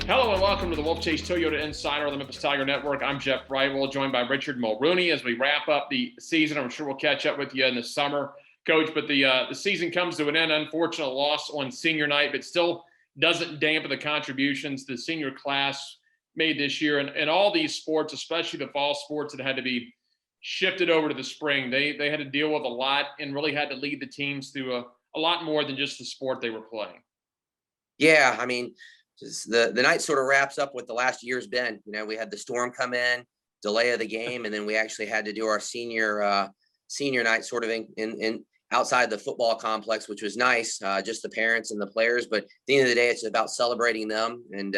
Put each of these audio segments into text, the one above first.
Hello and welcome to the Wolfchase Toyota Insider on the Memphis Tiger Network. I'm Jeff Brightwell, joined by Richard Mulrooney as we wrap up the season. I'm sure we'll catch up with you in the summer, Coach. But the season comes to an end. Unfortunate loss on senior night, but still doesn't dampen the contributions the senior class made this year. And all these sports, especially the fall sports that had to be shifted over to the spring, they had to deal with a lot and really had to lead the teams through a lot more than just the sport they were playing. Yeah, I mean, just the night sort of wraps up what the last year's been. We had the storm come in, delay of the game, and then we actually had to do our senior night sort of in outside the football complex, which was nice, just the parents and the players. But at the end of the day, it's about celebrating them and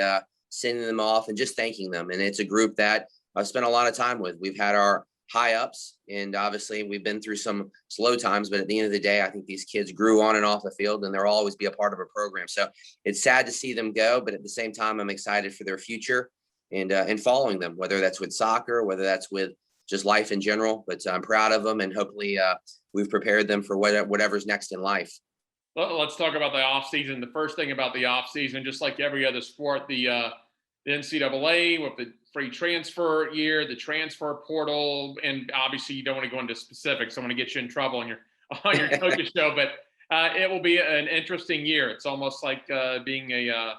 sending them off and just thanking them. And it's a group that I've spent a lot of time with. We've had our high ups, and obviously we've been through some slow times, but at the end of the day, I think these kids grew on and off the field, and they'll always be a part of a program. So it's sad to see them go, but at the same time, I'm excited for their future and following them, whether that's with soccer, whether that's with just life in general. But I'm proud of them, and hopefully we've prepared them for whatever's next in life. Well, let's talk about the offseason. The first thing about the offseason, just like every other sport, the NCAA with the free transfer year, the transfer portal, and obviously you don't want to go into specifics. I want to get you in trouble on your coach's show, but it will be an interesting year. It's almost like being a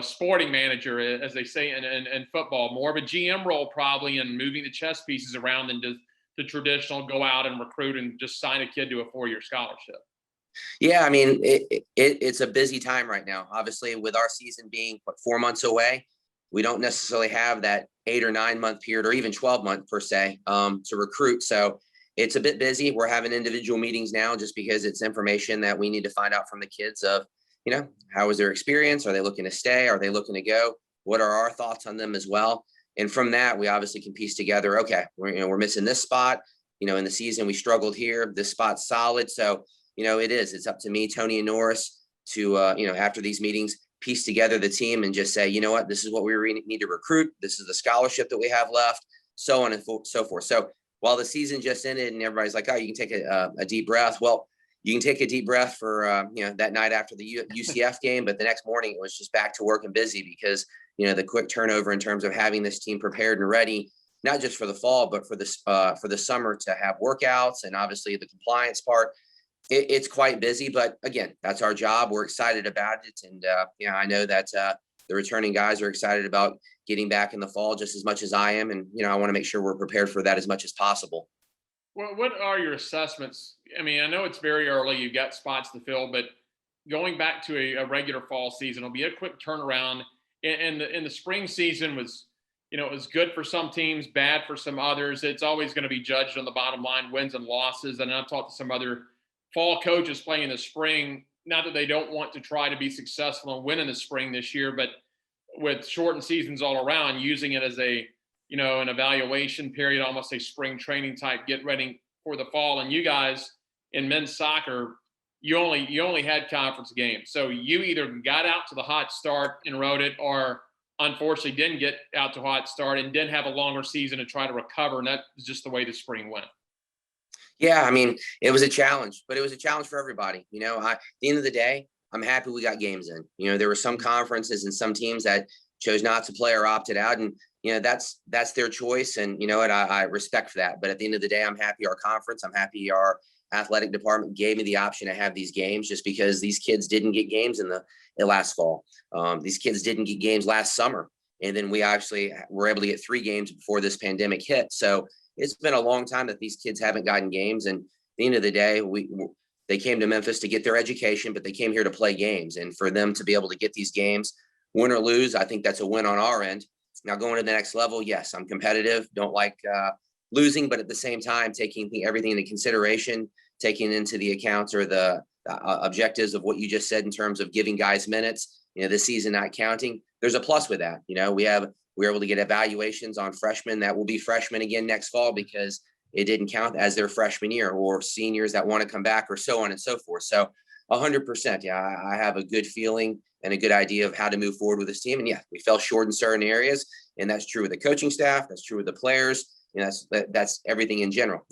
sporting manager, as they say in football, more of a GM role probably, and moving the chess pieces around than just the traditional go out and recruit and just sign a kid to a 4-year scholarship. Yeah, I mean, it's a busy time right now. Obviously, with our season being 4 months away, we don't necessarily have that 8 or 9 month period or even 12-month per se to recruit. So it's a bit busy. We're having individual meetings now just because it's information that we need to find out from the kids of, how was their experience? Are they looking to stay? Are they looking to go? What are our thoughts on them as well? And from that, we obviously can piece together, okay, we're missing this spot. In the season, we struggled here. This spot's solid. So, it's up to me, Tony and Norris to, after these meetings, piece together the team and just say, you know what, this is what we need to recruit. This is the scholarship that we have left, so on and so forth. So while the season just ended and everybody's like, oh, you can take a deep breath. Well, you can take a deep breath for, that night after the UCF game, but the next morning it was just back to work and busy because, the quick turnover in terms of having this team prepared and ready, not just for the fall, but for the summer to have workouts and obviously the compliance part. It's quite busy, but again, that's our job. We're excited about it. And, I know that the returning guys are excited about getting back in the fall just as much as I am. And, I want to make sure we're prepared for that as much as possible. Well, what are your assessments? I mean, I know it's very early. You've got spots to fill, but going back to a regular fall season will be a quick turnaround. And the spring season was, it was good for some teams, bad for some others. It's always going to be judged on the bottom line, wins and losses. And I've talked to some other fall coaches playing in the spring, not that they don't want to try to be successful and win in the spring this year, but with shortened seasons all around, using it as an evaluation period, almost a spring training type, get ready for the fall. And you guys in men's soccer, you only had conference games. So you either got out to the hot start and rode it, or unfortunately didn't get out to a hot start and didn't have a longer season to try to recover. And that was just the way the spring went. Yeah, I mean, it was a challenge, but it was a challenge for everybody. At the end of the day, I'm happy we got games in. There were some conferences and some teams that chose not to play or opted out, and that's their choice. And I respect for that. But at the end of the day, I'm happy our conference, I'm happy our athletic department gave me the option to have these games, just because these kids didn't get games in the last fall. These kids didn't get games last summer, and then we actually were able to get 3 games before this pandemic hit. So it's been a long time that these kids haven't gotten games. And at the end of the day, they came to Memphis to get their education, but they came here to play games. And for them to be able to get these games, win or lose, I think that's a win on our end. Now going to the next level, yes, I'm competitive, don't like losing, but at the same time, taking everything into consideration, taking into the accounts or the objectives of what you just said in terms of giving guys minutes, this season not counting, there's a plus with that. We're able to get evaluations on freshmen that will be freshmen again next fall because it didn't count as their freshman year, or seniors that want to come back, or so on and so forth. So 100%. Yeah, I have a good feeling and a good idea of how to move forward with this team. And yeah, we fell short in certain areas, and that's true with the coaching staff. That's true with the players. That's everything in general.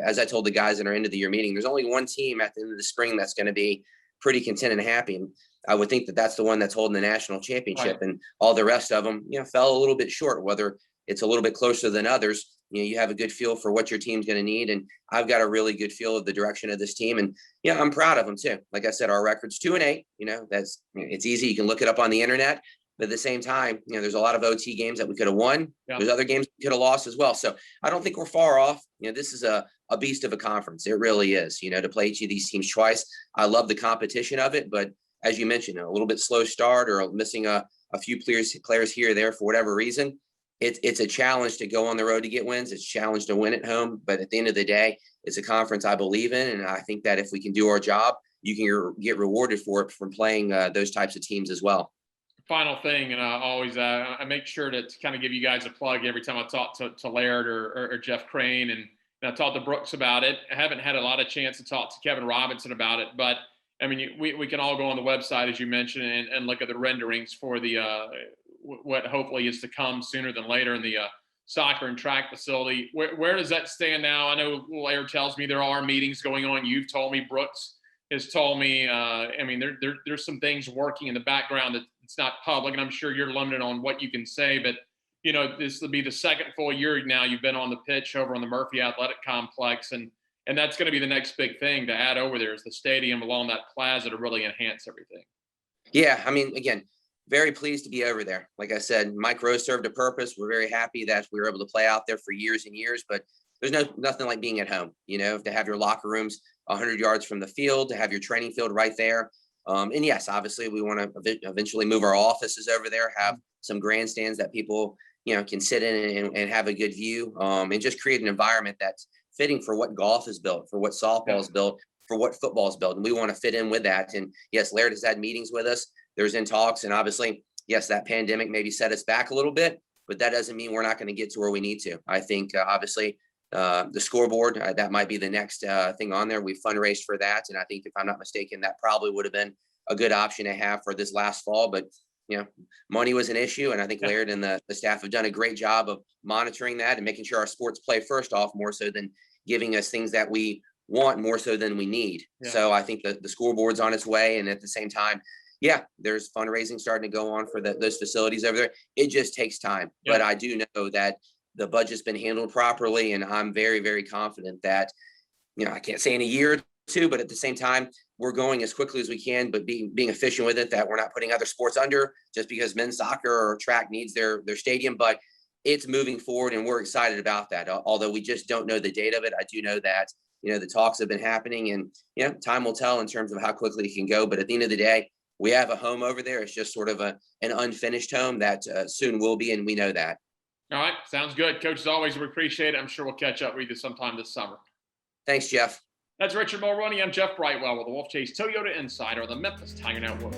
As I told the guys in our end of the year meeting, there's only one team at the end of the spring that's going to be pretty content and happy. And I would think that that's the one that's holding the national championship, Right. and all the rest of them, fell a little bit short. Whether it's a little bit closer than others, you have a good feel for what your team's going to need, and I've got a really good feel of the direction of this team, and I'm proud of them too. Like I said, our record's 2-8. That's it's easy. You can look it up on the internet. But at the same time, there's a lot of OT games that we could have won. Yeah. There's other games we could have lost as well. So I don't think we're far off. This is a beast of a conference. It really is. To play each of these teams twice. I love the competition of it, but as you mentioned, a little bit slow start or missing a few players here or there for whatever reason. It's a challenge to go on the road to get wins. It's a challenge to win at home. But at the end of the day, it's a conference I believe in. And I think that if we can do our job, you can get rewarded for it from playing those types of teams as well. Final thing, and I always I make sure to kind of give you guys a plug every time I talk to Laird or Jeff Crane, and I talked to Brooks about it. I haven't had a lot of chance to talk to Kevin Robinson about it, but I mean, we can all go on the website, as you mentioned, and look at the renderings for the what hopefully is to come sooner than later in the soccer and track facility. Where does that stand now? I know Laird tells me there are meetings going on. You've told me, Brooks has told me. I mean, there's some things working in the background that it's not public, and I'm sure you're limited on what you can say. But this will be the second full year now you've been on the pitch over on the Murphy Athletic Complex, and that's going to be the next big thing to add over there is the stadium along that plaza to really enhance everything. Yeah, I mean, again, very pleased to be over there. Like I said, Mike Rose served a purpose. We're very happy that we were able to play out there for years and years, but there's nothing like being at home, to have your locker rooms 100 yards from the field, to have your training field right there. And yes, obviously we want to eventually move our offices over there, have some grandstands that people, can sit in and have a good view, and just create an environment that's fitting for what golf is built, for what softball is built, for what football is built. And we want to fit in with that. And yes, Laird has had meetings with us. There's in talks. And obviously, yes, that pandemic maybe set us back a little bit, but that doesn't mean we're not going to get to where we need to. I think obviously the scoreboard, that might be the next thing on there. We fundraised for that. And I think if I'm not mistaken, that probably would have been a good option to have for this last fall. But money was an issue. And I think Laird and the staff have done a great job of monitoring that and making sure our sports play first off, more so than giving us things that we want more so than we need. Yeah. So I think the scoreboard's on its way. And at the same time, there's fundraising starting to go on for those facilities over there. It just takes time. Yeah. But I do know that the budget's been handled properly. And I'm very, very confident that, I can't say in a year or two, but at the same time, we're going as quickly as we can, but being efficient with it, that we're not putting other sports under just because men's soccer or track needs their stadium. But it's moving forward and we're excited about that. Although we just don't know the date of it. I do know that, the talks have been happening and, time will tell in terms of how quickly it can go. But at the end of the day, we have a home over there. It's just sort of an unfinished home that soon will be. And we know that. All right. Sounds good. Coach, as always, we appreciate it. I'm sure we'll catch up with you sometime this summer. Thanks, Jeff. That's Richard Mulrooney. I'm Jeff Brightwell with the Wolfchase Toyota Insider on the Memphis Tiger Network.